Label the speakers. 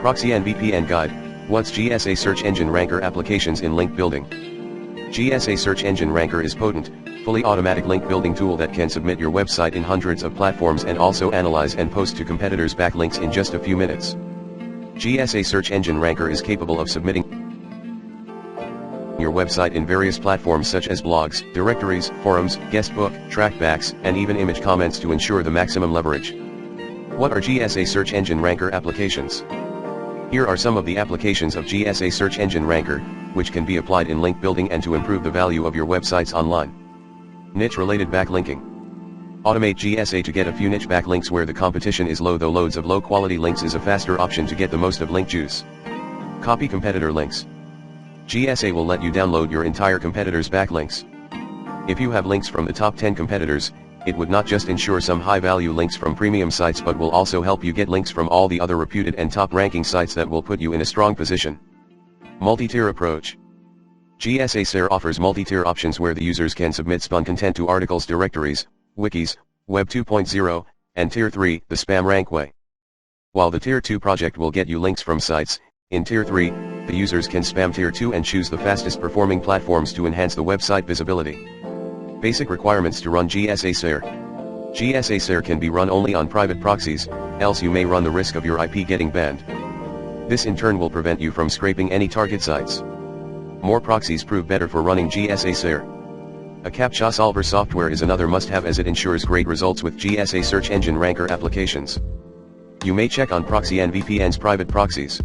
Speaker 1: Proxy-N-Vpn Guide, what's GSA Search Engine Ranker applications in link building? GSA Search Engine Ranker is potent, fully automatic link building tool that can submit your website in hundreds of platforms and also analyze and post to competitors' backlinks in just a few minutes. GSA Search Engine Ranker is capable of submitting your website in various platforms such as blogs, directories, forums, guestbook, trackbacks, and even image comments to ensure the maximum leverage. What are GSA Search Engine Ranker applications? Here are some of the applications of GSA Search Engine Ranker, which can be applied in link building and to improve the value of your websites online. Niche-related backlinking. Automate GSA to get a few niche backlinks where the competition is low, though loads of low-quality links is a faster option to get the most of link juice. Copy competitor links. GSA will let you download your entire competitors' backlinks. If you have links from the top 10 competitors, it would not just ensure some high-value links from premium sites but will also help you get links from all the other reputed and top-ranking sites that will put you in a strong position. Multi-tier approach. GSA SER offers multi-tier options where the users can submit spun content to articles, directories, wikis, Web 2.0, and Tier 3, the spam rank way. While the Tier 2 project will get you links from sites, in Tier 3, the users can spam Tier 2 and choose the fastest performing platforms to enhance the website visibility. Basic requirements to run GSA SER. GSA SER can be run only on private proxies, else you may run the risk of your IP getting banned. This in turn will prevent you from scraping any target sites. More proxies prove better for running GSA SER. A CAPTCHA solver software is another must-have as it ensures great results with GSA Search Engine Ranker applications. You may check on Proxy-N-Vpn's private proxies.